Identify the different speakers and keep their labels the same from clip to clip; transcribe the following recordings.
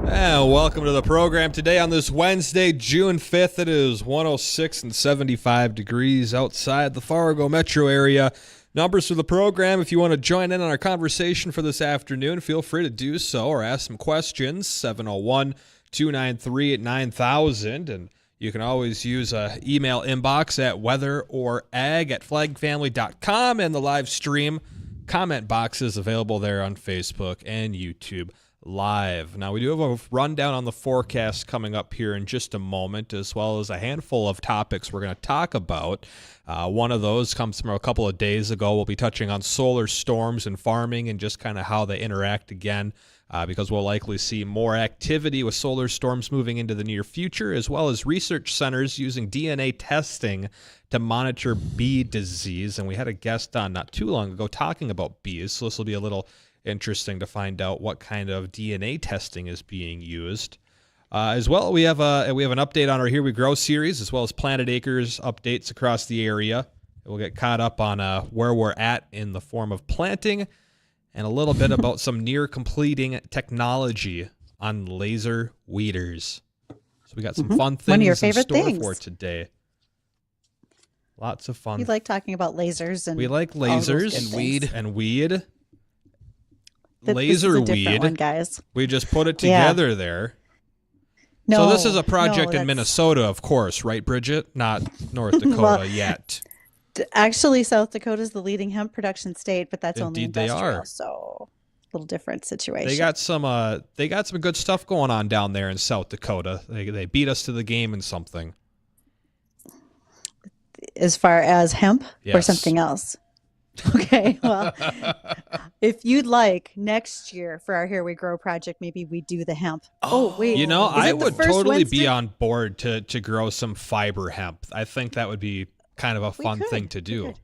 Speaker 1: And welcome to the program today on this Wednesday, June 5th. It is 106 and 75 degrees outside the Fargo metro area. Numbers for the program, if you want to join in on our conversation for this afternoon, feel free to do so or ask some questions, 701-293-9000. And you can always use an email inbox at weatherorag@flagfamily.com, and the live stream comment box is available there on Facebook and YouTube Live. Now, we do have a rundown on the forecast coming up here in just a moment, as well as a handful of topics we're going to talk about. One of those comes from a couple of days ago. We'll be touching on solar storms and farming and just kind of how they interact again, because we'll likely see more activity with solar storms moving into the near future, as well as research centers using DNA testing to monitor bee disease. And we had a guest on not too long ago talking about bees, so this will be a little interesting to find out what kind of DNA testing is being used. As well, we have an update on our Here We Grow series, as well as Planet Acres updates across the area. We'll get caught up on where we're at in the form of planting, and a little bit about some near completing technology on laser weeders. So we got some fun things
Speaker 2: One of your
Speaker 1: in
Speaker 2: favorite
Speaker 1: store
Speaker 2: things
Speaker 1: for today. Lots of fun.
Speaker 2: You like talking about lasers and
Speaker 1: we like lasers
Speaker 2: and
Speaker 1: weed.
Speaker 2: This
Speaker 1: Laser
Speaker 2: is a different
Speaker 1: weed,
Speaker 2: one, guys.
Speaker 1: We just put it together there.
Speaker 2: No,
Speaker 1: so this is a project in
Speaker 2: that's-
Speaker 1: Minnesota, of course, right, Bridgette? Not North Dakota
Speaker 2: Well,
Speaker 1: yet.
Speaker 2: Actually, South Dakota is the leading hemp production state, but that's only
Speaker 1: Indeed they
Speaker 2: industrial,
Speaker 1: are.
Speaker 2: so a little different situation.
Speaker 1: They got some good stuff going on down there in South Dakota. They beat us to the game in something.
Speaker 2: As far as hemp or
Speaker 1: Yes.
Speaker 2: something else. Okay, well, if you'd like next year for our Here We Grow project, maybe we do the hemp. Oh, wait.
Speaker 1: You know,
Speaker 2: Is
Speaker 1: I
Speaker 2: it the
Speaker 1: would
Speaker 2: first
Speaker 1: totally be
Speaker 2: Wednesday?
Speaker 1: on board to grow some fiber hemp. I think that would be kind of a
Speaker 2: We
Speaker 1: fun
Speaker 2: could,
Speaker 1: thing to
Speaker 2: we
Speaker 1: do.
Speaker 2: could.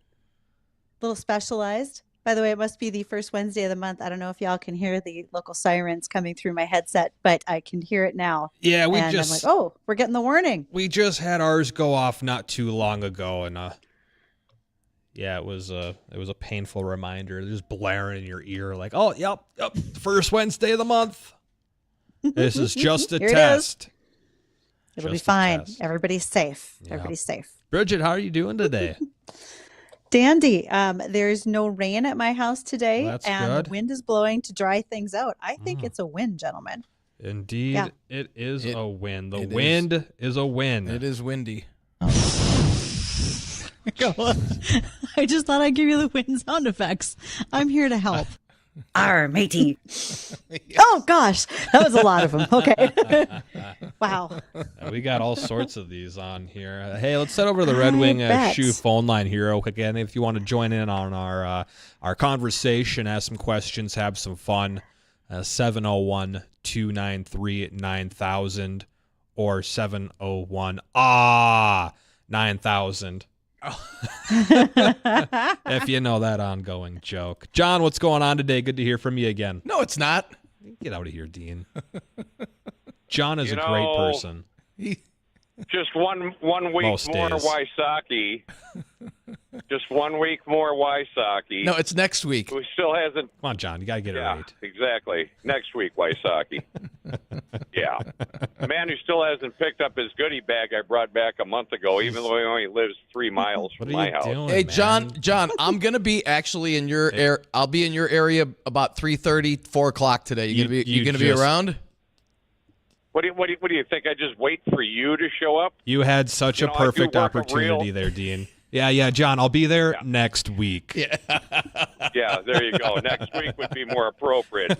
Speaker 2: Little specialized. By the way, it must be the first Wednesday of the month. I don't know if y'all can hear the local sirens coming through my headset, but I can hear it now.
Speaker 1: Yeah,
Speaker 2: And I'm like, oh, we're getting the warning.
Speaker 1: we just had ours go off not too long ago, and yeah, it was a painful reminder. Just blaring in your ear, like, oh, yep, first Wednesday of the month. This is just a
Speaker 2: Here it is.
Speaker 1: test.
Speaker 2: It'll be
Speaker 1: Just a
Speaker 2: fine.
Speaker 1: test.
Speaker 2: Everybody's safe.
Speaker 1: Yeah.
Speaker 2: Everybody's safe.
Speaker 1: Bridgette, how are you doing today?
Speaker 2: Dandy. There's no rain at my house today,
Speaker 1: Well, that's
Speaker 2: and
Speaker 1: good.
Speaker 2: the wind is blowing to dry things out. I think it's a win, gentlemen.
Speaker 1: Indeed,
Speaker 2: Yeah.
Speaker 1: it is a win. The
Speaker 3: it
Speaker 1: wind is a win.
Speaker 3: It is windy.
Speaker 2: I just thought I'd give you the wind sound effects. I'm here to help. Arr, matey. Oh, gosh. That was a lot of them. Okay. Wow.
Speaker 1: We got all sorts of these on here. Hey, let's head over to the Red Wing
Speaker 2: bet.
Speaker 1: Shoe phone line here again. If you want to join in on our conversation, ask some questions, have some fun, 701-293-9000 or 701-9000. If you know that ongoing joke. John, what's going on today? Good to hear from you again.
Speaker 3: No, it's not.
Speaker 1: Get out of here, Dean. John is
Speaker 4: You
Speaker 1: a great
Speaker 4: know,
Speaker 1: person.
Speaker 4: Just one week
Speaker 1: Most
Speaker 4: more
Speaker 1: days.
Speaker 4: Wysocki. Just 1 week more Wysocki.
Speaker 3: No, it's next week.
Speaker 4: Who still hasn't.
Speaker 1: Come on, John. You got to get it
Speaker 4: Yeah,
Speaker 1: right.
Speaker 4: exactly. Next week, Wysocki. Yeah. A man who still hasn't picked up his goodie bag I brought back a month ago, even though he only lives 3 miles
Speaker 1: What
Speaker 4: from
Speaker 1: are
Speaker 4: my
Speaker 1: you
Speaker 4: house.
Speaker 1: doing,
Speaker 3: Hey,
Speaker 1: man?
Speaker 3: John, I'm gonna be actually in your I'll be in your area about 3:30, 4 o'clock today. You gonna be
Speaker 1: just-
Speaker 3: around?
Speaker 4: What do you think? I just wait for you to show up?
Speaker 1: You had such
Speaker 4: You
Speaker 1: a
Speaker 4: know, I do
Speaker 1: perfect
Speaker 4: work a
Speaker 1: opportunity
Speaker 4: real-
Speaker 1: there, Dean. Yeah, John. I'll be there next week.
Speaker 3: Yeah.
Speaker 4: Yeah, there you go. Next week would be more appropriate.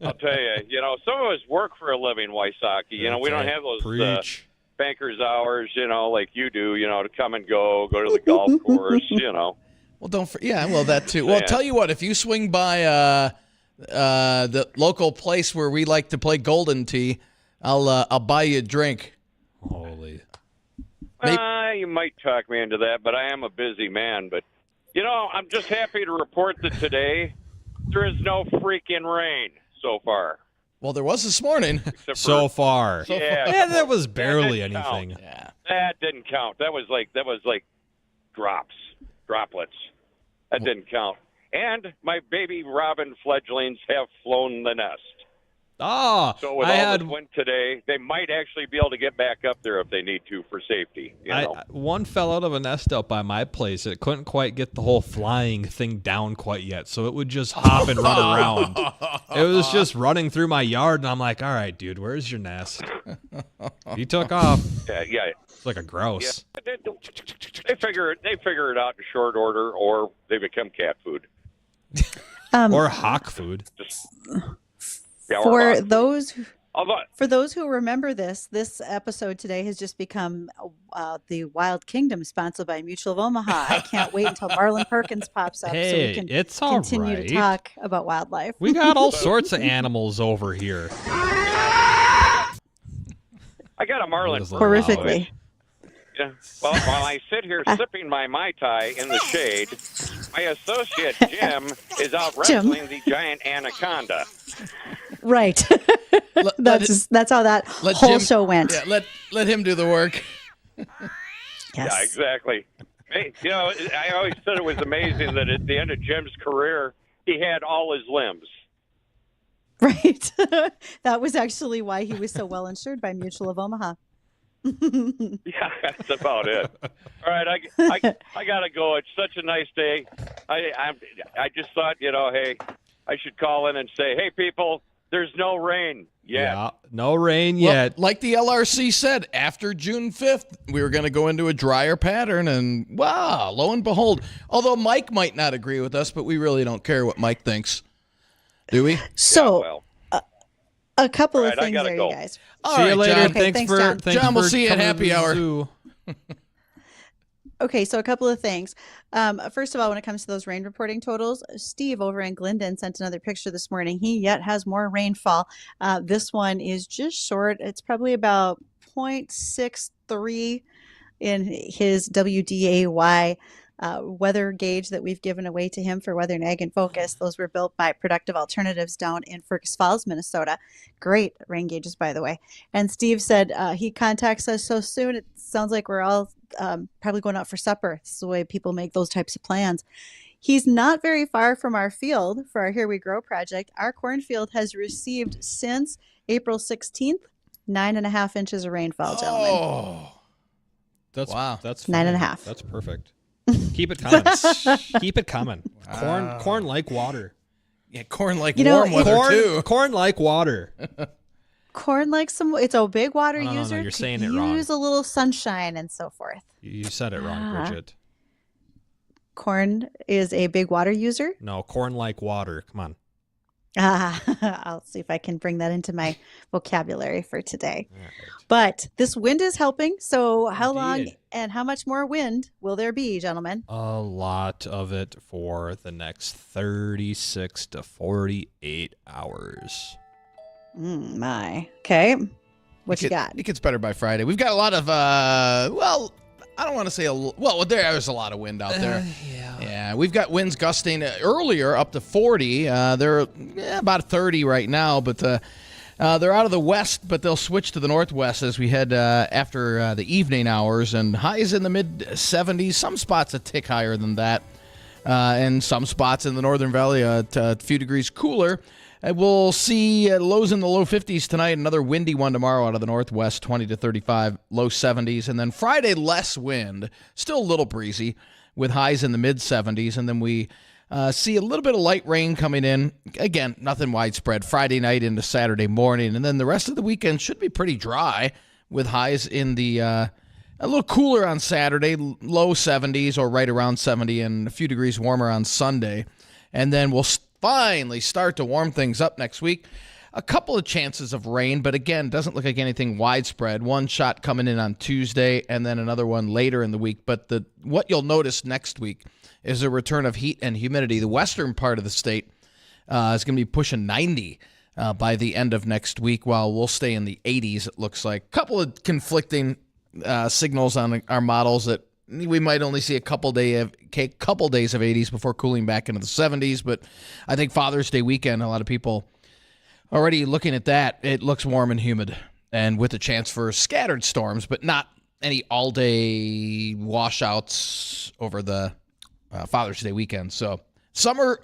Speaker 4: I'll tell you, some of us work for a living, Wysocki. We don't have those
Speaker 1: Preach.
Speaker 4: banker's hours, like you do, to come and go to the golf course,
Speaker 3: Well, well, that too. Well,
Speaker 4: Yeah.
Speaker 3: tell you what, if you swing by the local place where we like to play Golden Tee, I'll buy you a drink.
Speaker 1: Holy.
Speaker 4: You might talk me into that, but I am a busy man. But, I'm just happy to report that today there is no freaking rain so far.
Speaker 3: Well, there was this morning.
Speaker 4: Except
Speaker 1: So
Speaker 4: for,
Speaker 1: far.
Speaker 4: yeah,
Speaker 1: That was barely
Speaker 4: didn't
Speaker 1: anything.
Speaker 4: count.
Speaker 3: Yeah.
Speaker 4: That didn't count. That was like droplets. That didn't count. And my baby robin fledglings have flown the nest.
Speaker 1: Oh,
Speaker 4: So with this wind today, they might actually be able to get back up there if they need to for safety.
Speaker 1: One fell out of a nest out by my place. It couldn't quite get the whole flying thing down quite yet, so it would just hop and run around. It was just running through my yard, and I'm like, all right, dude, where's your nest? He took off.
Speaker 4: Yeah.
Speaker 1: It's like a grouse.
Speaker 4: Yeah. They figure it out in short order, or they become cat food.
Speaker 1: Or hawk food.
Speaker 2: For those who remember this episode today has just become the Wild Kingdom, sponsored by Mutual of Omaha. I can't wait until Marlon Perkins pops up so we can continue to talk about wildlife.
Speaker 1: We got all sorts of animals over here.
Speaker 4: I got a Marlin.
Speaker 2: Horrifically.
Speaker 4: Yeah. Well, while I sit here sipping my Mai Tai in the shade, my associate Jim is out wrestling the giant anaconda.
Speaker 2: Right. That's how that whole show went.
Speaker 3: Yeah, let him do the work.
Speaker 2: Yes.
Speaker 4: Yeah, exactly. Hey, I always said it was amazing that at the end of Jim's career, he had all his limbs.
Speaker 2: Right. That was actually why he was so well insured by Mutual of Omaha.
Speaker 4: Yeah, that's about it. All right, I gotta go. It's such a nice day. I just thought, hey, I should call in and say, hey, people, there's no rain yet.
Speaker 1: Yeah, no rain yet.
Speaker 3: Like the LRC said, after June 5th, we were going to go into a drier pattern, and wow, lo and behold. Although Mike might not agree with us, but we really don't care what Mike thinks, do we?
Speaker 2: So, a couple of things there, you guys.
Speaker 1: See you later.
Speaker 3: John.
Speaker 2: Thanks, John.
Speaker 3: John, we'll see you at happy hour.
Speaker 2: Okay, so a couple of things. First of all, when it comes to those rain reporting totals, Steve over in Glendon sent another picture this morning. He yet has more rainfall. This one is just short. It's probably about 0.63 in his WDAY weather gauge that we've given away to him for Weather and Ag in Focus. Those were built by Productive Alternatives down in Fergus Falls, Minnesota. Great rain gauges, by the way. And Steve said he contacts us so soon. It sounds like we're all probably going out for supper. This is the way people make those types of plans. He's not very far from our field for our Here We Grow project. Our cornfield has received since April 16th, 9.5 inches of rainfall, gentlemen.
Speaker 3: Oh,
Speaker 1: Wow. That's
Speaker 2: 9.5.
Speaker 1: That's perfect. Keep it coming. Keep it coming. Corn like water.
Speaker 3: Yeah, corn like warm weather too.
Speaker 1: Corn like water.
Speaker 2: Corn like it's a big water user.
Speaker 1: No, you're saying it wrong.
Speaker 2: Use a little sunshine and so forth.
Speaker 1: You said it wrong, Bridgette.
Speaker 2: Corn is a big water user?
Speaker 1: No, corn like water. Come on.
Speaker 2: I'll see if I can bring that into my vocabulary for today.
Speaker 1: Right.
Speaker 2: But this wind is helping. So how long and how much more wind will there be, gentlemen?
Speaker 1: A lot of it for the next 36 to 48 hours.
Speaker 2: My. Okay. What you got?
Speaker 3: It gets better by Friday. We've got a lot of, I don't want to say there's a lot of wind out there. Yeah, we've got winds gusting earlier up to 40. They're about 30 right now, but they're out of the west, but they'll switch to the northwest as we head after the evening hours, and highs in the mid-70s. Some spots a tick higher than that, and some spots in the Northern Valley a few degrees cooler. We'll see lows in the low 50s tonight, another windy one tomorrow out of the northwest, 20 to 35, low 70s. And then Friday, less wind, still a little breezy with highs in the mid-70s. And then we see a little bit of light rain coming in. Again, nothing widespread. Friday night into Saturday morning. And then the rest of the weekend should be pretty dry with highs in the a little cooler on Saturday, low 70s or right around 70 and a few degrees warmer on Sunday. And then we'll finally start to warm things up next week. A couple of chances of rain, but again, doesn't look like anything widespread. One shot coming in on Tuesday and then another one later in the week. But what you'll notice next week is a return of heat and humidity. The western part of the state is going to be pushing 90 by the end of next week, while we'll stay in the 80s, it looks like. A couple of conflicting signals on our models that we might only see a couple days of 80s before cooling back into the 70s. But I think Father's Day weekend, a lot of people already looking at that. It looks warm and humid, and with a chance for scattered storms, but not any all-day washouts over the Father's Day weekend. So summer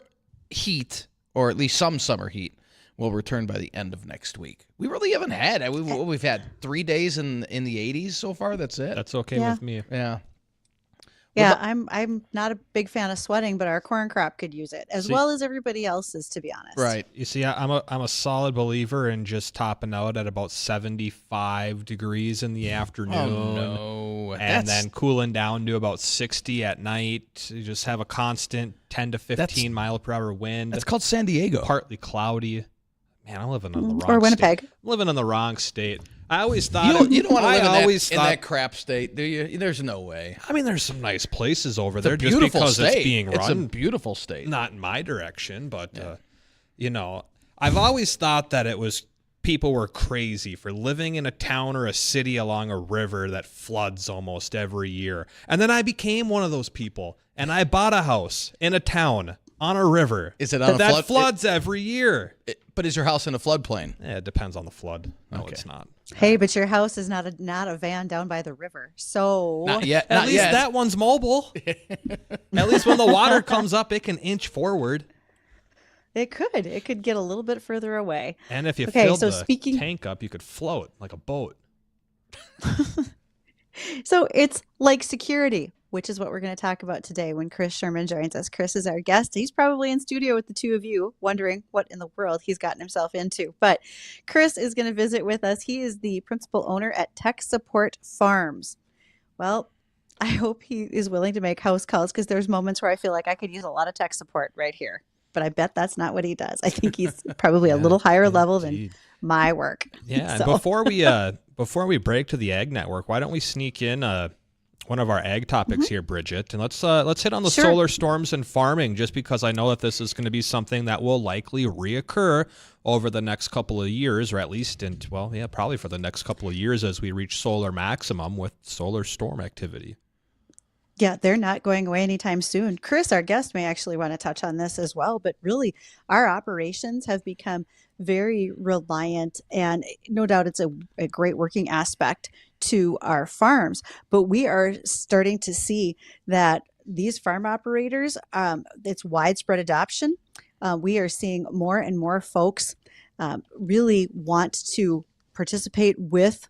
Speaker 3: heat, or at least some summer heat, will return by the end of next week. We really haven't had. We've had 3 days in the 80s so far. That's it.
Speaker 1: That's okay with me.
Speaker 3: Yeah.
Speaker 2: Yeah, I'm not a big fan of sweating, but our corn crop could use it as well as everybody else's, to be honest.
Speaker 3: Right.
Speaker 1: You see, I'm a solid believer in just topping out at about 75 degrees in the afternoon.
Speaker 3: Oh, no.
Speaker 1: And then cooling down to about 60 at night. You just have a constant 10 to 15 mile per hour wind.
Speaker 3: That's called San Diego.
Speaker 1: Partly cloudy. Man, I'm living on the wrong
Speaker 2: Or Winnipeg.
Speaker 1: state. I'm living in the wrong state. I always thought
Speaker 3: You don't want to live
Speaker 1: in
Speaker 3: that crap state, do you? There's no way.
Speaker 1: I mean, there's some nice places over there
Speaker 3: It's a
Speaker 1: just
Speaker 3: beautiful
Speaker 1: because
Speaker 3: state.
Speaker 1: it's being run.
Speaker 3: It's a beautiful state.
Speaker 1: Not in my direction, but I've always thought that it was people were crazy for living in a town or a city along a river that floods almost every year. And then I became one of those people, and I bought a house in a town on a river.
Speaker 3: Is it on a
Speaker 1: that
Speaker 3: flood?
Speaker 1: floods every year?
Speaker 3: But is your house in a floodplain?
Speaker 1: It depends on the flood. No,
Speaker 3: Okay.
Speaker 1: it's not.
Speaker 2: Hey, but your house is not a van down by the river. So
Speaker 3: Not yet.
Speaker 1: At
Speaker 3: Not
Speaker 1: least
Speaker 3: yet.
Speaker 1: that one's mobile. At least when the water comes up, it can inch forward.
Speaker 2: it could get a little bit further away.
Speaker 1: And if you
Speaker 2: Okay,
Speaker 1: filled
Speaker 2: so
Speaker 1: the tank up, you could float like a boat.
Speaker 2: So it's like security, which is what we're going to talk about today when Chris Sherman joins us. Chris is our guest. He's probably in studio with the two of you wondering what in the world he's gotten himself into. But Chris is going to visit with us. He is the principal owner at Tech Support Farms. Well, I hope he is willing to make house calls because there's moments where I feel like I could use a lot of tech support right here. But I bet that's not what he does. I think he's probably a little higher level than my work.
Speaker 1: Yeah,
Speaker 2: So-
Speaker 1: and before we break to the Ag Network, why don't we sneak in one of our ag topics here, Bridgette, and let's hit on the
Speaker 2: Sure.
Speaker 1: solar storms and farming, just because I know that this is going to be something that will likely reoccur over the next couple of years, or at least probably for the next couple of years as we reach solar maximum with solar storm activity.
Speaker 2: Yeah, they're not going away anytime soon. Chris, our guest, may actually want to touch on this as well, but really our operations have become very reliant, and no doubt it's a great working aspect to our farms, but we are starting to see that these farm operators, it's widespread adoption. We are seeing more and more folks really want to participate with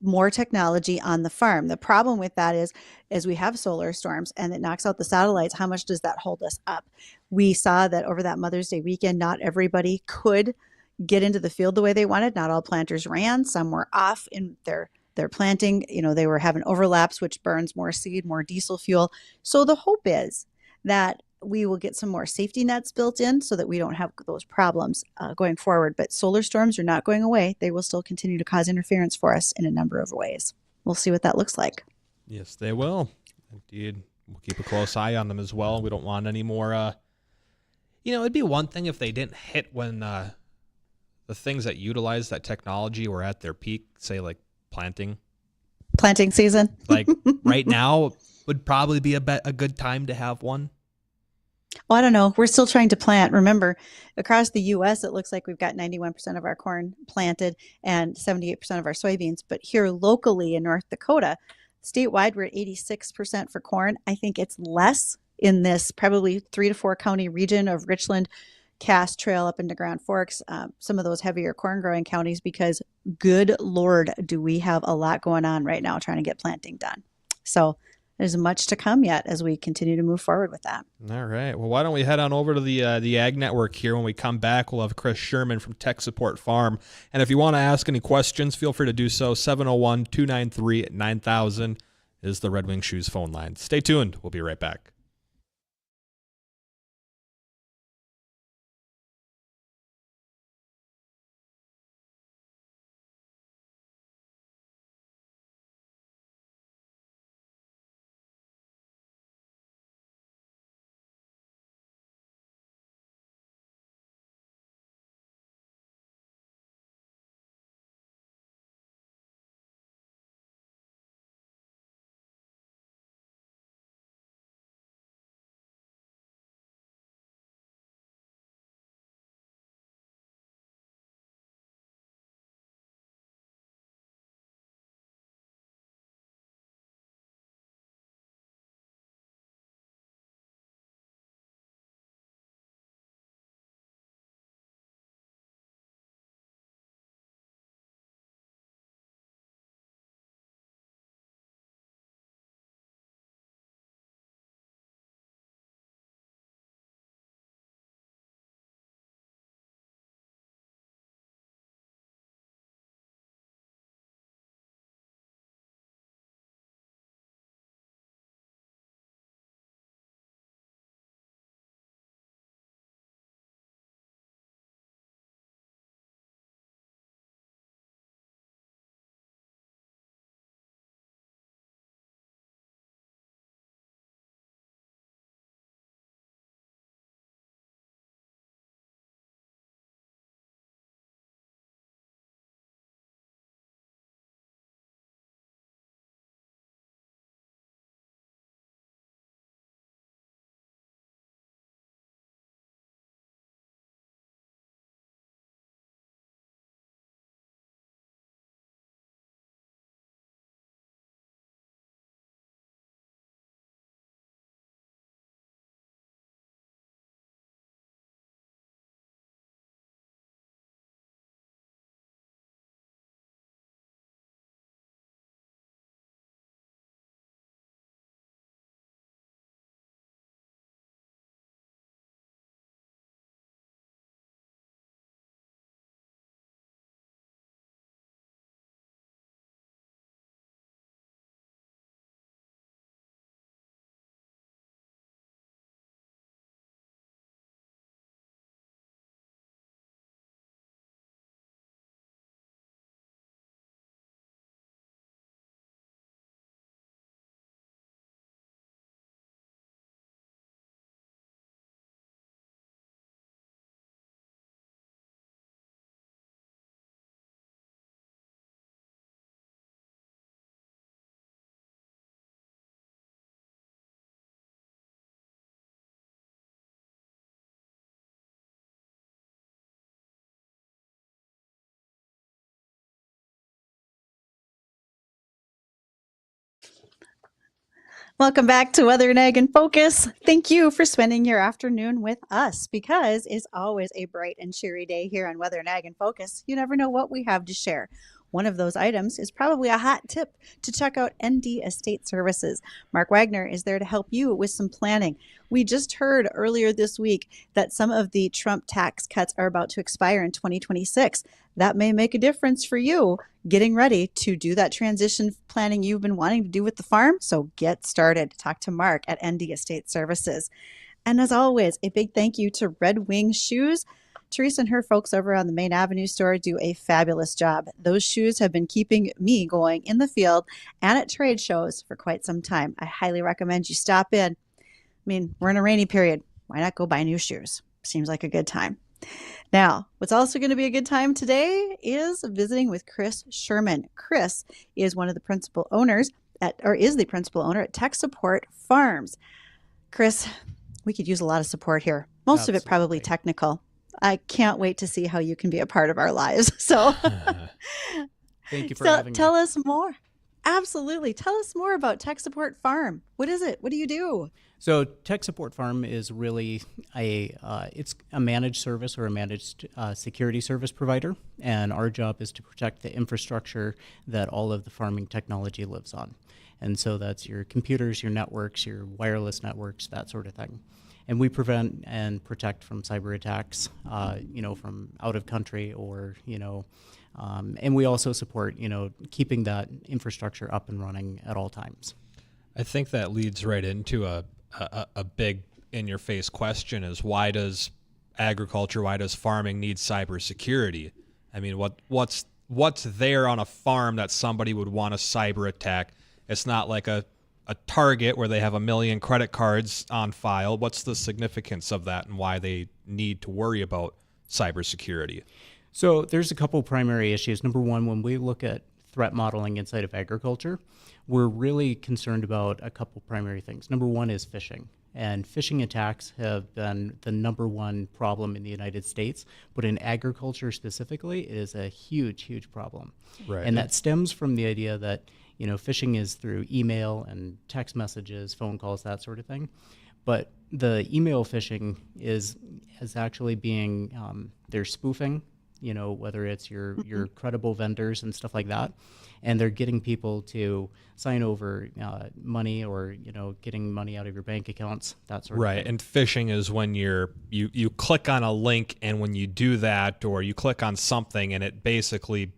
Speaker 2: more technology on the farm. The problem with that is, as we have solar storms and it knocks out the satellites, how much does that hold us up? We saw that over that Mother's Day weekend, not everybody could get into the field the way they wanted. Not all planters ran. Some were off in their planting. They were having overlaps, which burns more seed, more diesel fuel. So the hope is that we will get some more safety nets built in so that we don't have those problems going forward. But solar storms are not going away. They will still continue to cause interference for us in a number of ways. We'll see what that looks like.
Speaker 1: Yes, they will. Indeed. We'll keep a close eye on them as well. We don't want any more, it'd be one thing if they didn't hit when the things that utilize that technology were at their peak, say like planting
Speaker 2: Season.
Speaker 1: Like right now would probably be a good time to have one.
Speaker 2: Well, I don't know. We're still trying to plant. Remember, across the U.S., it looks like we've got 91% of our corn planted and 78% of our soybeans. But here locally in North Dakota, statewide, we're at 86% for corn. I think it's less in this probably 3 to 4 county region of Richland, Cass Trail up into Grand Forks, some of those heavier corn growing counties, because good Lord, do we have a lot going on right now trying to get planting done. So there's much to come yet as we continue to move forward with that.
Speaker 1: All right. Well, why don't we head on over to the Ag Network here? When we come back, we'll have Chris Sherman from Tech Support Farm. And if you want to ask any questions, feel free to do so. 701-293-9000 is the Red Wing Shoes phone line. Stay tuned. We'll be right back.
Speaker 2: Welcome back to Weather and Ag in Focus. Thank you for spending your afternoon with us because it's always a bright and cheery day here on Weather and Ag in Focus. You never know what we have to share. One of those items is probably a hot tip to check out ND Estate Services. Mark Wagner is there to help you with some planning. We just heard earlier this week that some of the Trump tax cuts are about to expire in 2026. That may make a difference for you getting ready to do that transition planning you've been wanting to do with the farm. So get started. Talk to Mark at ND Estate Services. And as always, a big thank you to Red Wing Shoes. Teresa and her folks over on the Main Avenue store do a fabulous job. Those shoes have been keeping me going in the field and at trade shows for quite some time. I highly recommend you stop in. I mean, we're in a rainy period. Why not go buy new shoes? Seems like a good time. Now, what's also going to be a good time today is visiting with Chris Sherman. Chris is one of the principal owners is the principal owner at Tech Support Farms. Chris, we could use a lot of support here. Most of it probably technical. I can't wait to see how you can be a part of our lives. So
Speaker 5: thank you for having me.
Speaker 2: Tell us more. Absolutely. Tell us more about Tech Support Farm. What is it? What do you do?
Speaker 5: So Tech Support Farm is really it's a managed service or a managed security service provider, and our job is to protect the infrastructure that all of the farming technology lives on. And so that's your computers, your networks, your wireless networks, that sort of thing. And we prevent and protect from cyber attacks, from out of country or, and we also support, keeping that infrastructure up and running at all times.
Speaker 1: I think that leads right into a big in-your-face question is why does farming need cybersecurity? I mean, what's there on a farm that somebody would want a cyber attack? It's not like a Target where they have 1 million credit cards on file. What's the significance of that and why they need to worry about cybersecurity?
Speaker 5: So there's a couple primary issues. Number one, when we look at threat modeling inside of agriculture, we're really concerned about a couple primary things. Number one is phishing. And phishing attacks have been the number one problem in the United States, but in agriculture specifically, it is a huge, huge problem.
Speaker 1: Right.
Speaker 5: And that stems from the idea that phishing is through email and text messages, phone calls, that sort of thing. But the email phishing is actually being, they're spoofing, whether it's your credible vendors and stuff like that. And they're getting people to sign over money or, getting money out of your bank accounts, that sort of thing.
Speaker 1: Right. And phishing is when you click on a link, and when you do that, or you click on something and it basically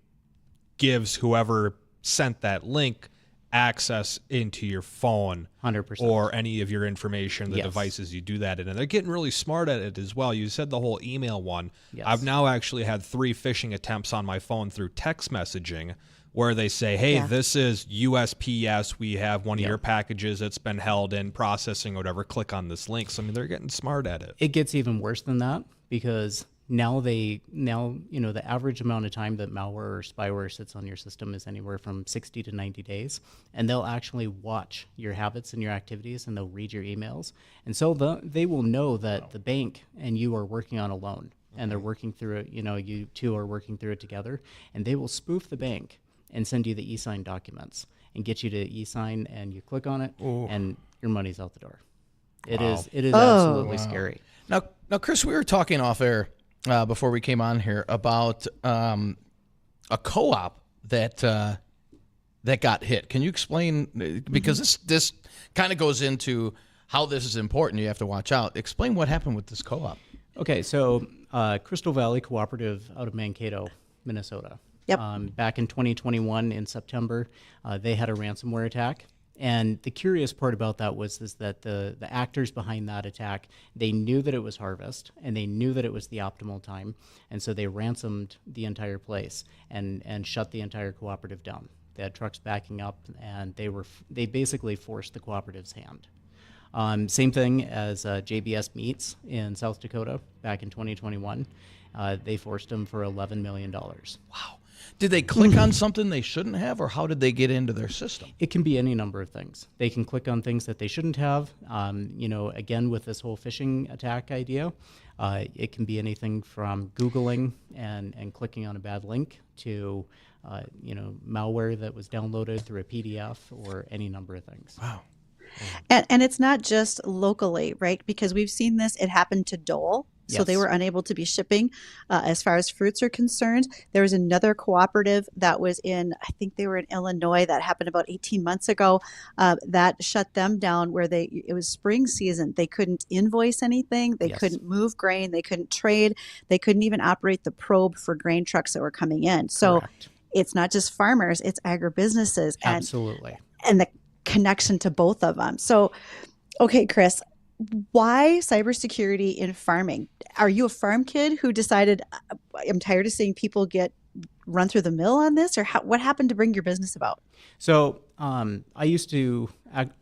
Speaker 1: gives whoever sent that link access into your phone
Speaker 5: 100%.
Speaker 1: or any of your information, the
Speaker 5: Yes.
Speaker 1: devices you do that in. And they're getting really smart at it as well. You said the whole email one.
Speaker 5: Yes.
Speaker 1: I've now actually had 3 phishing attempts on my phone through text messaging where they say, hey, this is USPS. We have one of your packages that's been held in processing or whatever. Click on this link. So, I mean, they're getting smart at it.
Speaker 5: It gets even worse than that because now the average amount of time that malware or spyware sits on your system is anywhere from 60 to 90 days, and they'll actually watch your habits and your activities, and they'll read your emails, and so they will know that the bank and you are working on a loan, and they're working through it. You two are working through it together, and they will spoof the bank and send you the e-sign documents and get you to e-sign, and you click on it, and your money's out the door. It is absolutely scary.
Speaker 3: Now, Chris, we were talking off air before we came on here about a co-op that got hit. Can you explain? Because this kind of goes into how this is important. You have to watch out. Explain what happened with this co-op.
Speaker 5: Okay, so Crystal Valley Cooperative out of Mankato, Minnesota.
Speaker 2: Yep.
Speaker 5: Back in 2021 in September, they had a ransomware attack. And the curious part about that was that the actors behind that attack, they knew that it was harvest, and they knew that it was the optimal time, and so they ransomed the entire place and shut the entire cooperative down. They had trucks backing up, and they basically forced the cooperative's hand. Same thing as JBS Meats in South Dakota back in 2021. They forced them for $11 million.
Speaker 3: Wow. Did they click on something they shouldn't have, or how did they get into their system?
Speaker 5: It can be any number of things. They can click on things that they shouldn't have. Again, with this whole phishing attack idea, it can be anything from Googling and clicking on a bad link to, malware that was downloaded through a PDF or any number of things.
Speaker 3: Wow.
Speaker 2: And it's not just locally, right? Because we've seen this. It happened to Dole. So they
Speaker 5: Yes.
Speaker 2: were unable to be shipping as far as fruits are concerned. There was another cooperative that was in, I think they were in Illinois, that happened about 18 months ago, that shut them down where it was spring season. They couldn't invoice anything. They
Speaker 5: Yes.
Speaker 2: couldn't move grain. They couldn't trade. They couldn't even operate the probe for grain trucks that were coming in. So
Speaker 5: Correct.
Speaker 2: it's not just farmers, it's agribusinesses
Speaker 5: Absolutely.
Speaker 2: and the connection to both of them. So, okay, Chris, why cybersecurity in farming? Are you a farm kid who decided, I'm tired of seeing people get run through the mill on this, or what happened to bring your business about?
Speaker 5: So I used to.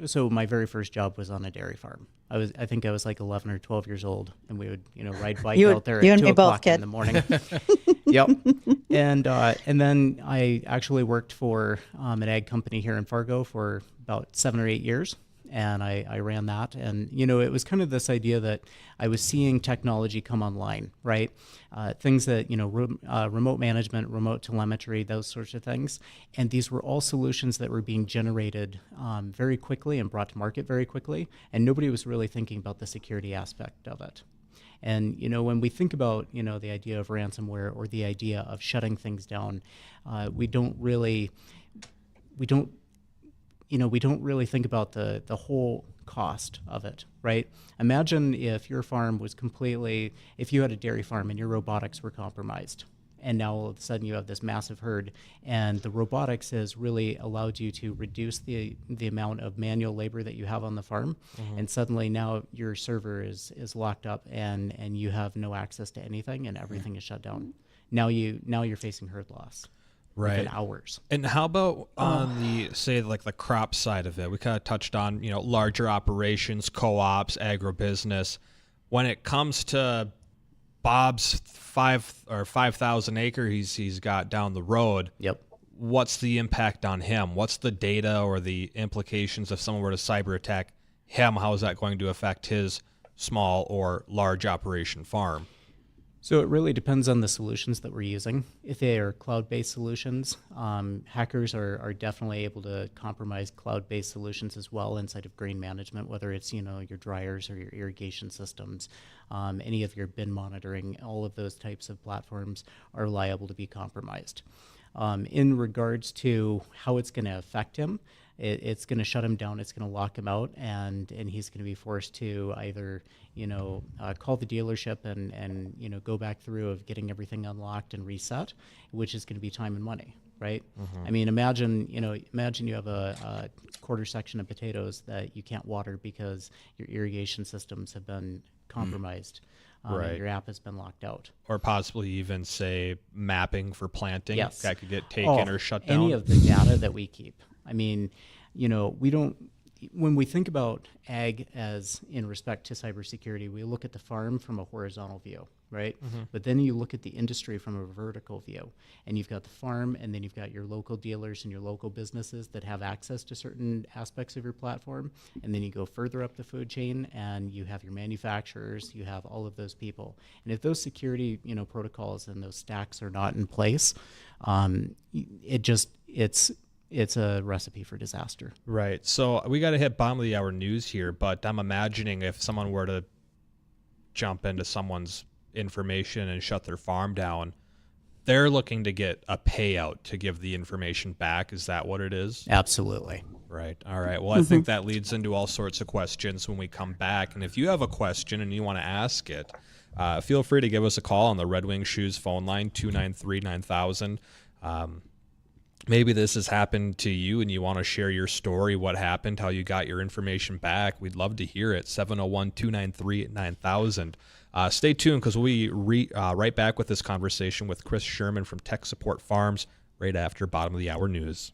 Speaker 5: So my very first job was on a dairy farm. I think I was like 11 or 12 years old, and we would ride bike out there
Speaker 2: you
Speaker 5: at
Speaker 2: and
Speaker 5: 2
Speaker 2: me both,
Speaker 5: o'clock in
Speaker 2: kid.
Speaker 5: the morning. Yep. And then I actually worked for an ag company here in Fargo for about 7 or 8 years. And I ran that. And, it was kind of this idea that I was seeing technology come online, right? Things that, remote management, remote telemetry, those sorts of things. And these were all solutions that were being generated very quickly and brought to market very quickly. And nobody was really thinking about the security aspect of it. And, when we think about, the idea of ransomware or the idea of shutting things down, we don't really think about the whole cost of it, right? Imagine if your farm was if you had a dairy farm and your robotics were compromised, and now all of a sudden you have this massive herd, and the robotics has really allowed you to reduce the amount of manual labor that you have on the farm, and suddenly now your server is locked up and you have no access to anything, and everything is shut down. Now you're facing herd loss. Within hours.
Speaker 1: And how about on the, say, like the crop side of it? We kind of touched on, larger operations, co-ops, agribusiness. When it comes to Bob's 5,000 acre he's got down the road.
Speaker 5: Yep.
Speaker 1: What's the impact on him? What's the data or the implications if someone were to cyber attack him? How is that going to affect his small or large operation farm?
Speaker 5: So it really depends on the solutions that we're using. If they are cloud-based solutions, hackers are definitely able to compromise cloud-based solutions as well inside of grain management, whether it's your dryers or your irrigation systems, any of your bin monitoring. All of those types of platforms are liable to be compromised. In regards to how it's going to affect him, it's going to shut him down. It's going to lock him out, and he's going to be forced to either call the dealership and go back through of getting everything unlocked and reset, which is going to be time and money, right? I mean, imagine you have a quarter section of potatoes that you can't water because your irrigation systems have been compromised. And your app has been locked out.
Speaker 1: Or possibly even, say, mapping for planting.
Speaker 5: Yes.
Speaker 1: That could get taken or shut down.
Speaker 5: Any of the data that we keep. I mean, we don't. When we think about ag as in respect to cybersecurity, we look at the farm from a horizontal view, right? But then you look at the industry from a vertical view, and you've got the farm, and then you've got your local dealers and your local businesses that have access to certain aspects of your platform, and then you go further up the food chain, and you have your manufacturers, you have all of those people, and if those security protocols and those stacks are not in place, it's a recipe for disaster.
Speaker 1: Right. So we got to hit bottom of the hour news here, but I'm imagining if someone were to jump into someone's information and shut their farm down, they're looking to get a payout to give the information back. Is that what it is?
Speaker 5: Absolutely.
Speaker 1: Right. All right. Well, I think that leads into all sorts of questions when we come back. And if you have a question and you want to ask it, feel free to give us a call on the Red Wing Shoes phone line, 293-9000. Maybe this has happened to you and you want to share your story, what happened, how you got your information back. We'd love to hear it. 701-293-9000. Stay tuned because we'll be right back with this conversation with Chris Sherman from Tech Support Farms right after bottom of the hour news.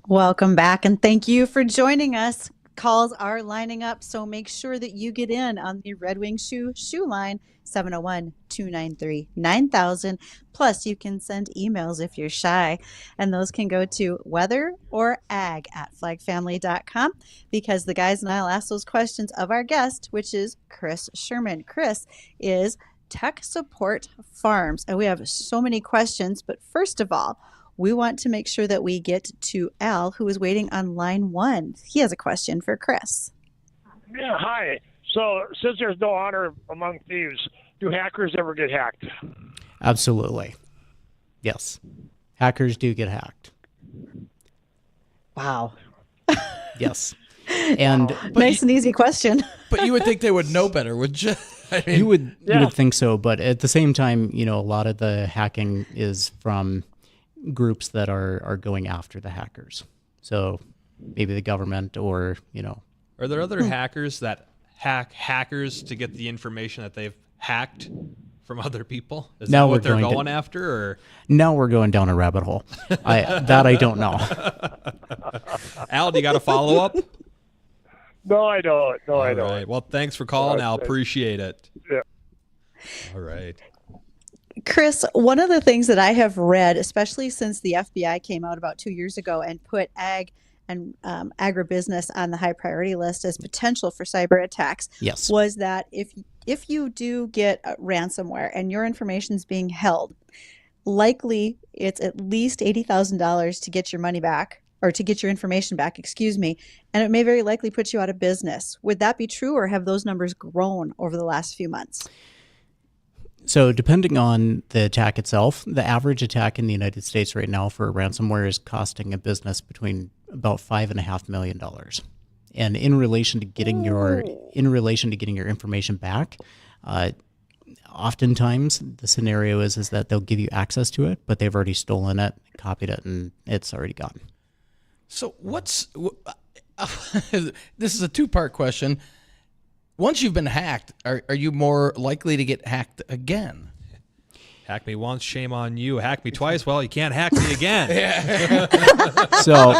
Speaker 2: Welcome back, and thank you for joining us. Calls are lining up, so make sure that you get in on the Red Wing shoe line, 701-293-9000. Plus, you can send emails if you're shy, and those can go to weather or ag@flagfamily.com, because the guys and I'll ask those questions of our guest, which is Chris Sherman. Chris is Tech Support Farms, and we have so many questions, but first of all, we want to make sure that we get to Al, who is waiting on line 1. He has a question for Chris.
Speaker 6: Yeah, hi. So, since there's no honor among thieves, do hackers ever get hacked?
Speaker 5: Absolutely. Yes. Hackers do get hacked.
Speaker 2: Wow.
Speaker 5: Yes. And
Speaker 2: Nice and easy question.
Speaker 3: But you would think they would know better, would you? I mean,
Speaker 5: you would think so, but at the same time, a lot of the hacking is from groups that are going after the hackers. So maybe the government or.
Speaker 1: Are there other hackers that hack hackers to get the information that they've hacked from other people? Is
Speaker 5: Now
Speaker 1: that what
Speaker 5: we're
Speaker 1: they're
Speaker 5: going
Speaker 1: going after? Or
Speaker 5: Now we're going down a rabbit hole. I don't know.
Speaker 1: Al, do you got a follow up?
Speaker 6: No, I don't. No, I
Speaker 1: All
Speaker 6: don't.
Speaker 1: right. Well, thanks for calling, Al. Appreciate it.
Speaker 6: Yeah.
Speaker 1: All right.
Speaker 2: Chris, one of the things that I have read, especially since the FBI came out about 2 years ago and put ag and agribusiness on the high priority list as potential for cyber attacks,
Speaker 5: Yes.
Speaker 2: was that if you do get ransomware and your information is being held, likely it's at least $80,000 to get your money back, or to get your information back, excuse me, and it may very likely put you out of business. Would that be true, or have those numbers grown over the last few months?
Speaker 5: So depending on the attack itself, the average attack in the United States right now for ransomware is costing a business between about $5.5 million. And in relation to getting your information back, oftentimes the scenario is that they'll give you access to it, but they've already stolen it, copied it, and it's already gone.
Speaker 3: So this is a two-part question. Once you've been hacked, are you more likely to get hacked again?
Speaker 1: Hack me once, shame on you. Hack me twice, well, you can't hack me again.
Speaker 5: So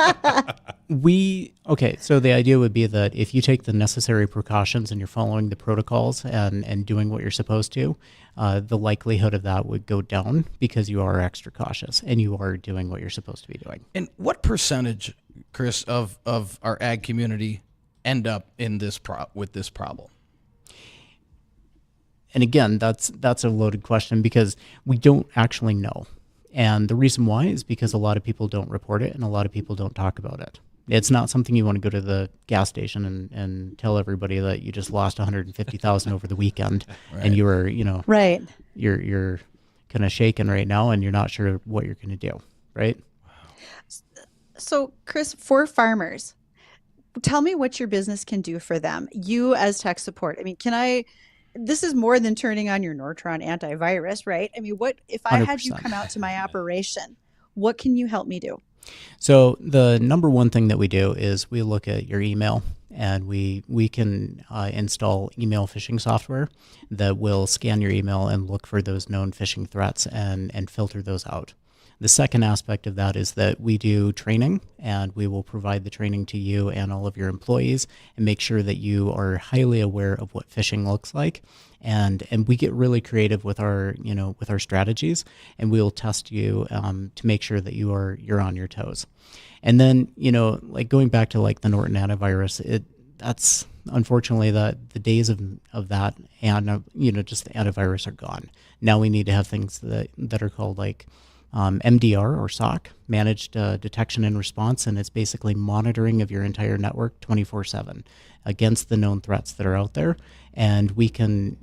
Speaker 5: so the idea would be that if you take the necessary precautions and you're following the protocols and doing what you're supposed to, the likelihood of that would go down because you are extra cautious and you are doing what you're supposed to be doing.
Speaker 3: And what percentage, Chris, of our ag community end up in with this problem?
Speaker 5: And again, that's a loaded question because we don't actually know. And the reason why is because a lot of people don't report it and a lot of people don't talk about it. It's not something you want to go to the gas station and tell everybody that you just lost $150,000 over the weekend, right. And you were,
Speaker 2: right.
Speaker 5: You're kind of shaken right now and you're not sure what you're going to do, right?
Speaker 2: So, Chris, for farmers, tell me what your business can do for them. You as tech support. I mean, this is more than turning on your Nortron antivirus, right? I mean, what if I
Speaker 5: 100%.
Speaker 2: had you come out to my operation? What can you help me do?
Speaker 5: So the number one thing that we do is we look at your email and we can install email phishing software that will scan your email and look for those known phishing threats and filter those out. The second aspect of that is that we do training, and we will provide the training to you and all of your employees and make sure that you are highly aware of what phishing looks like. And we get really creative with our strategies, and we will test you to make sure that you're on your toes. And then, like going back to like the Norton antivirus, that's unfortunately the days of that and just the antivirus are gone. Now we need to have things that are called like MDR or SOC, Managed Detection and Response, and it's basically monitoring of your entire network 24/7 against the known threats that are out there. And we can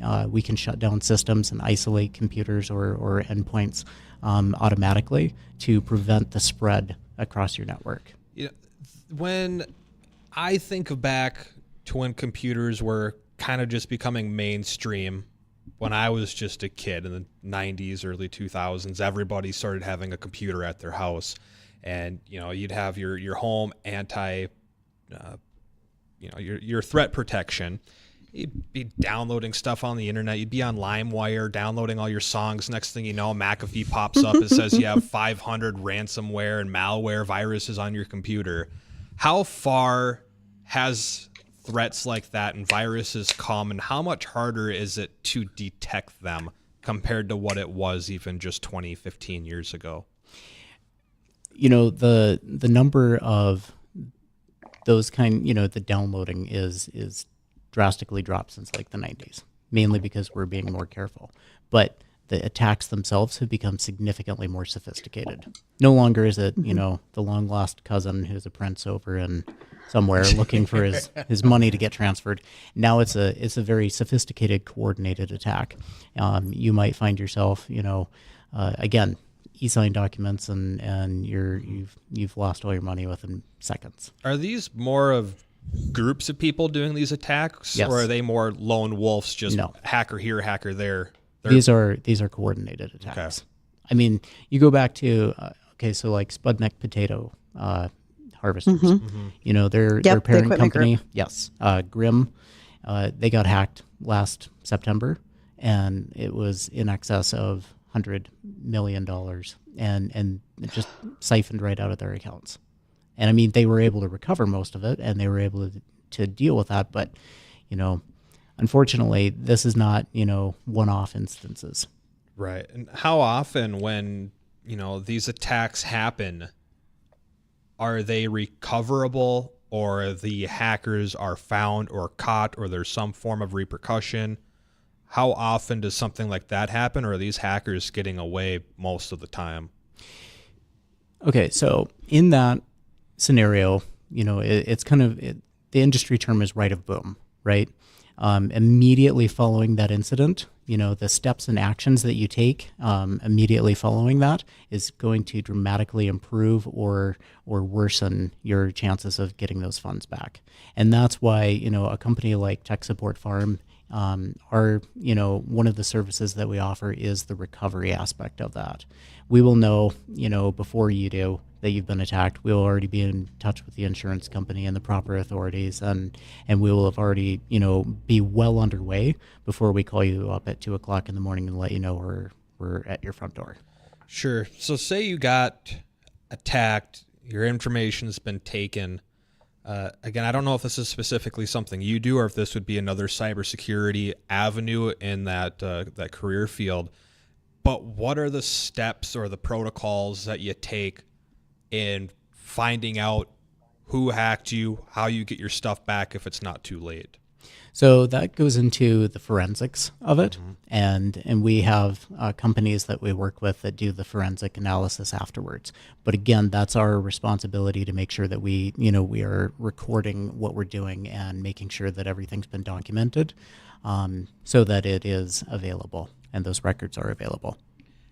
Speaker 5: shut down systems and isolate computers or endpoints automatically to prevent the spread across your network.
Speaker 1: When I think back to when computers were kind of just becoming mainstream, when I was just a kid in the 90s, early 2000s, everybody started having a computer at their house, and you'd have your home your threat protection, You'd be downloading stuff on the internet. You'd be on LimeWire downloading all your songs. Next thing you know, McAfee pops up. It says you have 500 ransomware and malware viruses on your computer. How far has threats like that and viruses come, and how much harder is it to detect them compared to what it was even just 20, 15 years ago?
Speaker 5: The number of those the downloading is drastically dropped since like the 90s, mainly because we're being more careful. But the attacks themselves have become significantly more sophisticated. No longer is it, the long lost cousin who's a prince over in somewhere looking for his money to get transferred. Now it's a very sophisticated, coordinated attack. You might find yourself, again, e-sign documents and you've lost all your money within seconds.
Speaker 1: Are these more of groups of people doing these attacks,
Speaker 5: yes,
Speaker 1: or are they more lone wolves, just
Speaker 5: no,
Speaker 1: hacker here, hacker there?
Speaker 5: These are coordinated attacks. Okay. I mean, you go back to so like Spudnik potato harvesters.
Speaker 2: Mm-hmm.
Speaker 5: Their parent company, yes, Grimm, they got hacked last September, and it was in excess of $100 million, and it just siphoned right out of their accounts. And I mean, they were able to recover most of it, and they were able to deal with that. But, unfortunately, this is not, one-off instances.
Speaker 1: Right. And how often when, these attacks happen, are they recoverable, or the hackers are found or caught, or there's some form of repercussion? How often does something like that happen, or are these hackers getting away most of the time?
Speaker 5: Okay, so in that scenario, it's kind of the industry term is right of boom, right? Immediately following that incident, the steps and actions that you take immediately following that is going to dramatically improve or worsen your chances of getting those funds back. And that's why, a company like Tech Support Farm, one of the services that we offer is the recovery aspect of that. We will know, before you do, that you've been attacked. We'll already be in touch with the insurance company and the proper authorities, and we will have already, be well underway before we call you up at 2:00 in the morning and let you know we're at your front door.
Speaker 1: Sure. So say you got attacked, your information's been taken. Again, I don't know if this is specifically something you do, or if this would be another cybersecurity avenue in that career field. But what are the steps or the protocols that you take in finding out who hacked you, how you get your stuff back if it's not too late?
Speaker 5: So that goes into the forensics of it, and we have companies that we work with that do the forensic analysis afterwards. But again, that's our responsibility to make sure that we are recording what we're doing and making sure that everything's been documented, so that it is available and those records are available.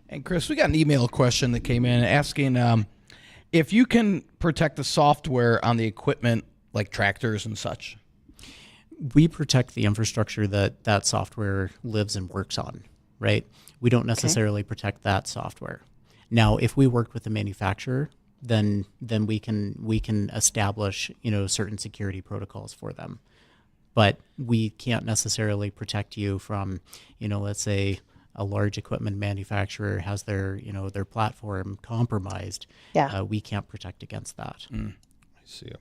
Speaker 3: And Chris, we got an email question that came in asking if you can protect the software on the equipment like tractors and such.
Speaker 5: We protect the infrastructure that software lives and works on, right? We don't necessarily protect that software. Now, if we work with the manufacturer, then we can establish, certain security protocols for them. But we can't necessarily protect you from, let's say a large equipment manufacturer has their platform compromised.
Speaker 2: Yeah.
Speaker 5: We can't protect against that.
Speaker 1: I see.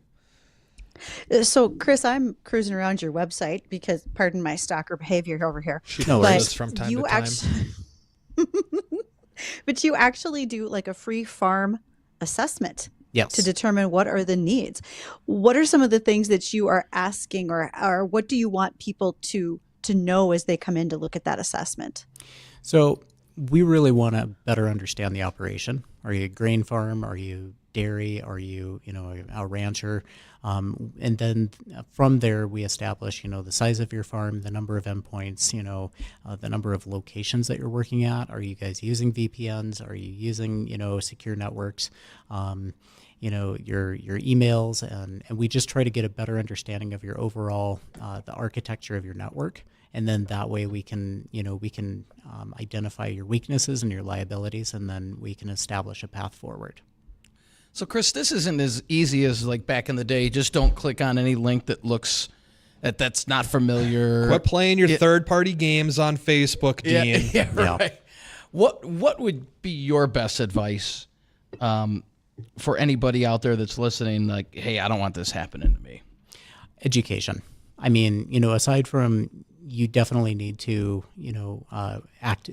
Speaker 2: So, Chris, I'm cruising around your website because, pardon my stalker behavior over here.
Speaker 1: No worries, from time to time.
Speaker 2: But you actually do like a free farm assessment,
Speaker 5: yes,
Speaker 2: to determine what are the needs. What are some of the things that you are asking, or what do you want people to know as they come in to look at that assessment?
Speaker 5: So we really want to better understand the operation. Are you a grain farm? Are you dairy? Are you, a rancher? And then from there, we establish, the size of your farm, the number of endpoints, the number of locations that you're working at. Are you guys using VPNs? Are you using, secure networks? Your emails, and we just try to get a better understanding of your overall, the architecture of your network. And then that way we can identify your weaknesses and your liabilities, and then we can establish a path forward.
Speaker 3: So, Chris, this isn't as easy as like back in the day. Just don't click on any link that looks that's not familiar.
Speaker 1: Quit playing your third-party games on Facebook, Dean.
Speaker 3: Yeah, right. What would be your best advice for anybody out there that's listening? Like, hey, I don't want this happening to me.
Speaker 5: Education. I mean, aside from, you definitely need to,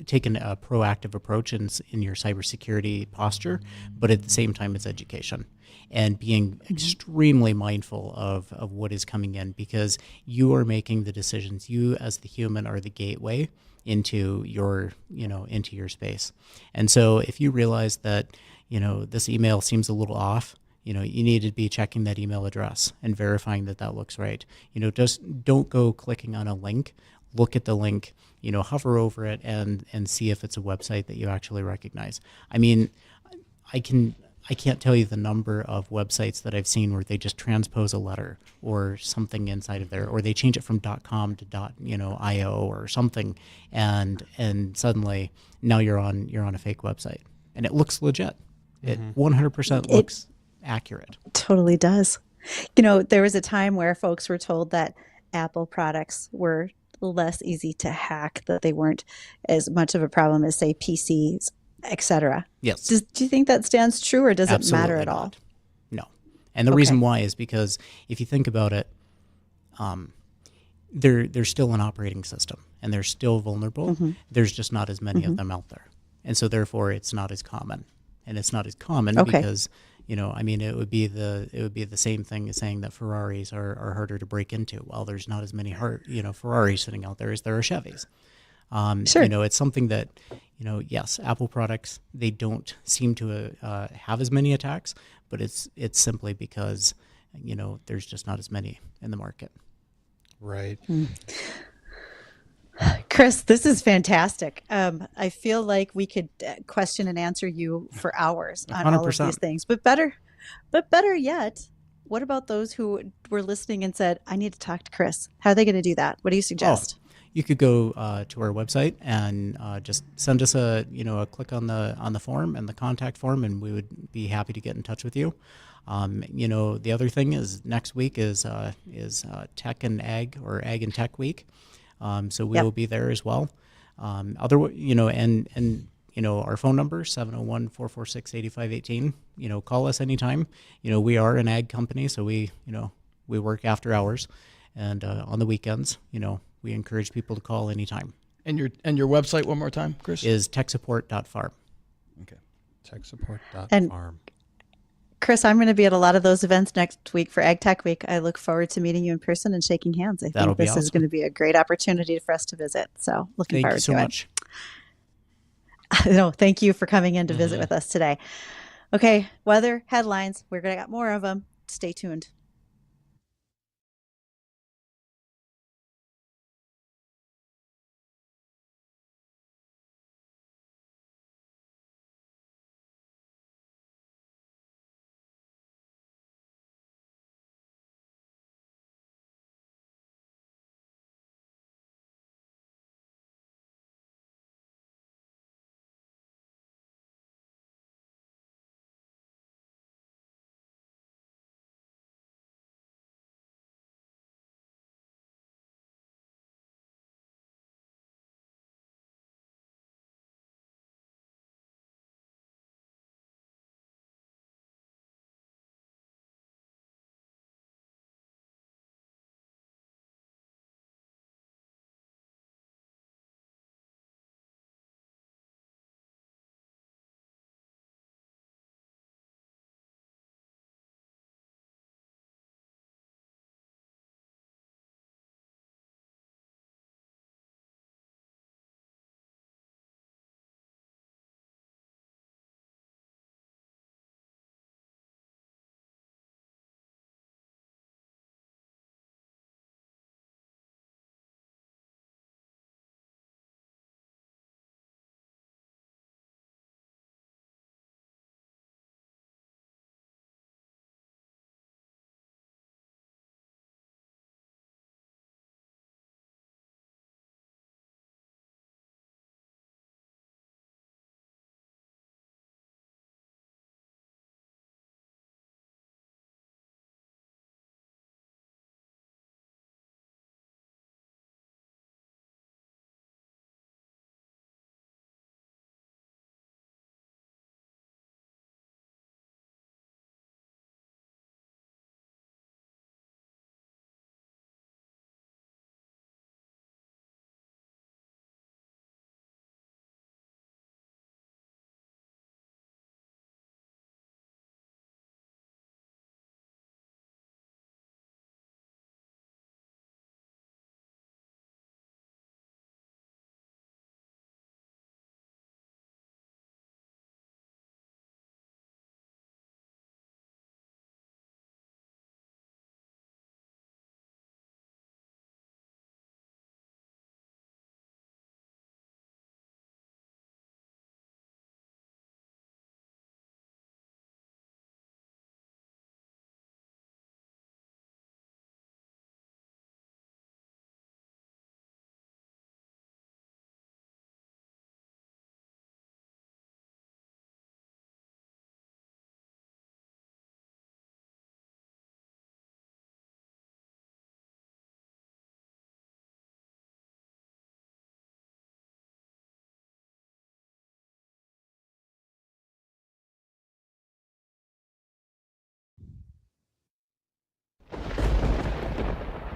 Speaker 5: take a proactive approach in your cybersecurity posture, but at the same time, it's education and being extremely mindful of what is coming in, because you are making the decisions. You, as the human, are the gateway into your space. And so if you realize that, this email seems a little off, you need to be checking that email address and verifying that looks right. Just don't go clicking on a link. Look at the link, hover over it and see if it's a website that you actually recognize. I mean, I can't tell you the number of websites that I've seen where they just transpose a letter or something inside of there, or they change it from .com to .io or something, and suddenly now you're on a fake website, and it looks legit. It 100% looks accurate.
Speaker 2: Totally does. There was a time where folks were told that Apple products were less easy to hack, that they weren't as much of a problem as, say, PCs, etc.
Speaker 5: Yes.
Speaker 2: Do you think that stands true, or does
Speaker 5: Absolutely
Speaker 2: it matter at all?
Speaker 5: not. No. And the reason why is because if you think about it, they're still an operating system and they're still vulnerable. There's just not as many of them out there. And so therefore it's not as common. And it's not as common because, it would be the same thing as saying that Ferraris are harder to break into. Well, there's not as many Ferraris sitting out there as there are Chevys.
Speaker 2: Sure.
Speaker 5: It's something that, yes, Apple products, they don't seem to have as many attacks, but it's simply because, there's just not as many in the market.
Speaker 1: Right.
Speaker 2: Chris, this is fantastic. I feel like we could question and answer you for hours on all of
Speaker 5: 100%.
Speaker 2: these things, but better yet, what about those who were listening and said, I need to talk to Chris? How are they going to do that? What do you suggest?
Speaker 5: You could go to our website and just send us a click on the form and the contact form, and we would be happy to get in touch with you. The other thing is next week is Tech and Ag, or Ag and Tech Week. So we will be there as well. Our phone number, 701-446-8518. Call us anytime. We are an ag company, so we work after hours and on the weekends. We encourage people to call anytime.
Speaker 3: And your website one more time, Chris?
Speaker 5: Is techsupport.farm.
Speaker 3: Okay.
Speaker 1: Techsupport.farm.
Speaker 2: Chris, I'm going to be at a lot of those events next week for Ag Tech Week. I look forward to meeting you in person and shaking hands. I think this is going to be a great opportunity for us to visit. So looking forward to it.
Speaker 5: Thank you so much.
Speaker 2: No, thank you for coming in to visit with us today. Okay, weather, headlines. We're going to get more of them. Stay tuned.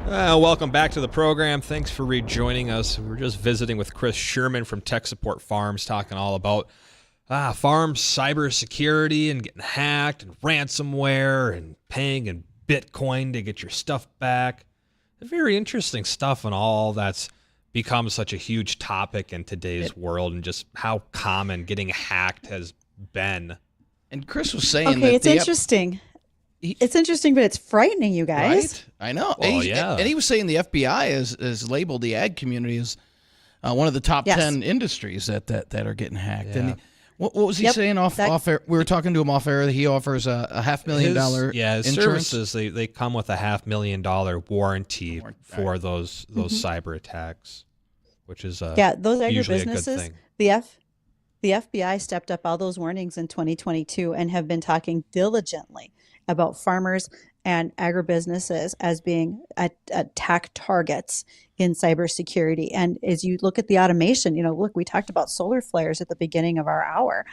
Speaker 1: Welcome back to the program. Thanks for rejoining us. We're just visiting with Chris Sherman from Tech Support Farms, talking all about farm cybersecurity and getting hacked and ransomware and paying in Bitcoin to get your stuff back. Very interesting stuff, and all that's become such a huge topic in today's world, and just how common getting hacked has been.
Speaker 3: And Chris was saying
Speaker 2: Okay,
Speaker 3: that
Speaker 2: it's interesting. It's interesting, but it's frightening, you guys.
Speaker 3: Right? I know.
Speaker 1: Well,
Speaker 3: And he was saying the FBI has labeled the ag community as one of the top 10 industries that are getting hacked.
Speaker 1: Yeah.
Speaker 3: And what was he saying off air? We were talking to him off air that he offers a $500,000
Speaker 1: his
Speaker 3: insurance.
Speaker 1: services, they come with a $500,000 warranty for those cyber attacks, which is
Speaker 2: those
Speaker 1: usually a good
Speaker 2: agribusinesses,
Speaker 1: thing.
Speaker 2: the FBI stepped up all those warnings in 2022 and have been talking diligently about farmers and agribusinesses as being attack targets in cybersecurity. And as you look at the automation, look, we talked about solar flares at the beginning of our hour.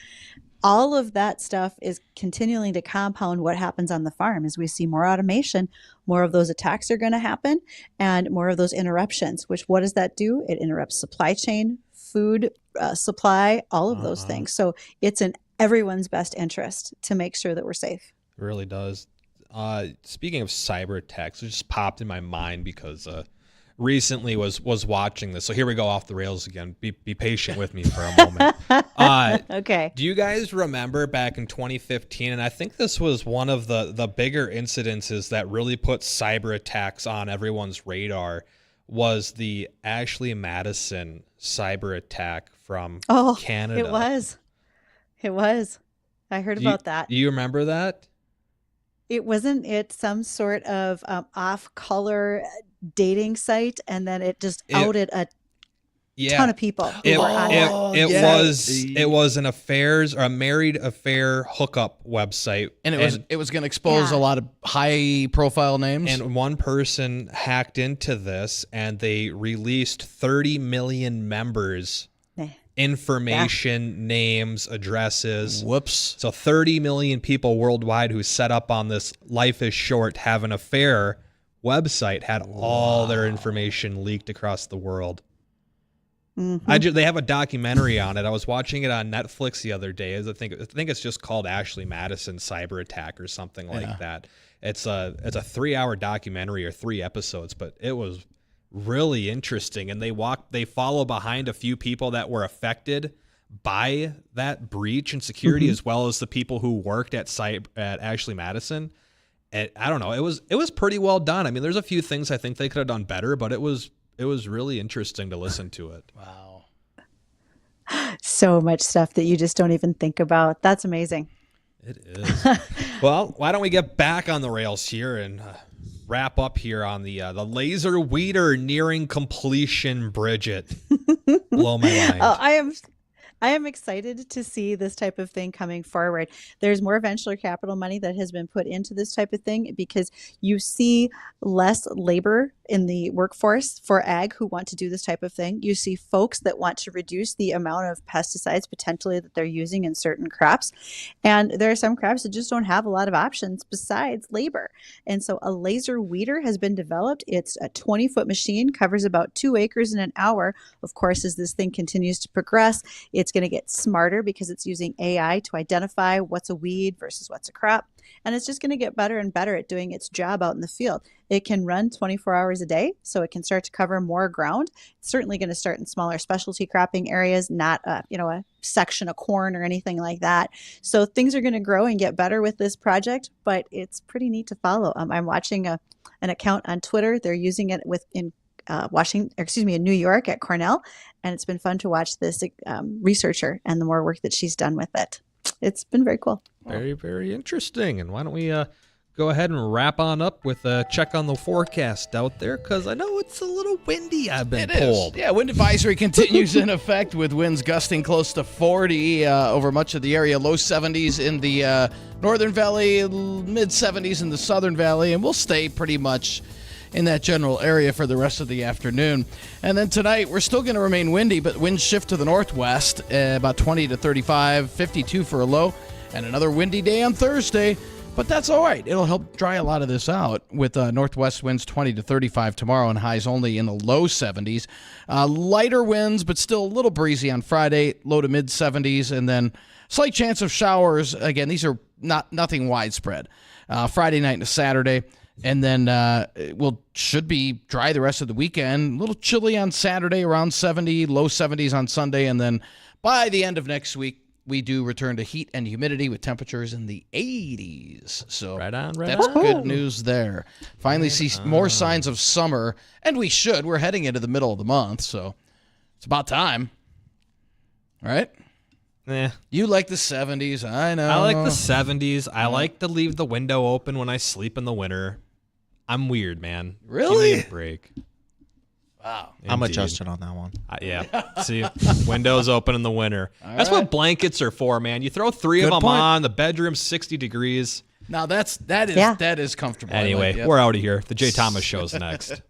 Speaker 2: All of that stuff is continuing to compound what happens on the farm. As we see more automation, more of those attacks are going to happen, and more of those interruptions, which what does that do? It interrupts supply chain, food supply, all of those things. So it's in everyone's best interest to make sure that we're safe.
Speaker 1: It really does. Speaking of cyber attacks, it just popped in my mind because recently was watching this. So here we go off the rails again. Be patient with me for a moment.
Speaker 2: Okay.
Speaker 1: Do you guys remember back in 2015, and I think this was one of the bigger incidences that really put cyber attacks on everyone's radar, was the Ashley Madison cyber attack from Canada.
Speaker 2: It was. I heard about that.
Speaker 1: Do you remember that?
Speaker 2: Wasn't it some sort of off-color dating site, and then it just outed a ton of people who were on it.
Speaker 1: It was an affairs or a married affair hookup website,
Speaker 3: and it was going to expose a lot of high-profile names.
Speaker 1: And one person hacked into this, and they released 30 million members. Information, names, addresses.
Speaker 3: Whoops.
Speaker 1: So 30 million people worldwide who set up on this Life is Short, Have an Affair website had all their information leaked across the world. Mm-hmm. They have a documentary on it. I was watching it on Netflix the other day. I think it's just called Ashley Madison Cyber Attack or something like that. It's a 3-hour documentary or 3 episodes, but it was really interesting, and they follow behind a few people that were affected by that breach and security, as well as the people who worked at Ashley Madison. And I don't know, it was pretty well done. I mean, there's a few things I think they could have done better, but it was really interesting to listen to it.
Speaker 3: Wow.
Speaker 2: So much stuff that you just don't even think about. That's amazing.
Speaker 1: It is. Well, why don't we get back on the rails here and wrap up here on the laser weeder nearing completion, Bridgette. Blow my mind.
Speaker 2: I am excited to see this type of thing coming forward. There's more venture capital money that has been put into this type of thing because you see less labor in the workforce for ag who want to do this type of thing. You see folks that want to reduce the amount of pesticides potentially that they're using in certain crops. And there are some crops that just don't have a lot of options besides labor. And so a laser weeder has been developed. It's a 20-foot machine, covers about 2 acres in an hour. Of course, as this thing continues to progress, it's going to get smarter because it's using AI to identify what's a weed versus what's a crop. And it's just going to get better and better at doing its job out in the field. It can run 24 hours a day, so it can start to cover more ground. It's certainly going to start in smaller specialty cropping areas, not a section of corn or anything like that. So things are going to grow and get better with this project, but it's pretty neat to follow. I'm watching an account on Twitter. They're using it in New York at Cornell, and it's been fun to watch this researcher and the more work that she's done with it. It's been very cool.
Speaker 1: Very, very interesting. And why don't we go ahead and wrap on up with a check on the forecast out there, because I know it's a little windy, I've been told.
Speaker 3: Yeah, wind advisory continues in effect with winds gusting close to 40 over much of the area, low 70s in the northern valley, mid 70s in the southern valley, and we'll stay pretty much in that general area for the rest of the afternoon. And then tonight, we're still going to remain windy, but winds shift to the northwest, about 20 to 35, 52 for a low. And another windy day on Thursday, But that's all right. It'll help dry a lot of this out with northwest winds 20 to 35 tomorrow and highs only in the low 70s. Lighter winds, but still a little breezy on Friday, low to mid 70s, and then slight chance of showers. Again, these are nothing widespread. Friday night into Saturday, and then should be dry the rest of the weekend. A little chilly on Saturday, around 70, low 70s on Sunday, and then by the end of next week, we do return to heat and humidity with temperatures in the 80s. So that's good news there. Finally see more signs of summer, and we should. We're heading into the middle of the month, so it's about time. All right?
Speaker 1: Yeah.
Speaker 3: You like the 70s, I know.
Speaker 1: I like the 70s. I like to leave the window open when I sleep in the winter. I'm weird, man.
Speaker 3: Really?
Speaker 1: Give me a break.
Speaker 3: Wow.
Speaker 7: I'm
Speaker 1: Indeed.
Speaker 7: adjusted on that one.
Speaker 1: Yeah. See, windows open in the winter. That's what blankets are for, man. You throw three of
Speaker 7: Good
Speaker 1: them
Speaker 7: point.
Speaker 1: on. The bedroom's 60 degrees.
Speaker 3: Now that is comfortable.
Speaker 1: Anyway,
Speaker 3: Yep.
Speaker 1: we're out of here. The Jay Thomas Show's next.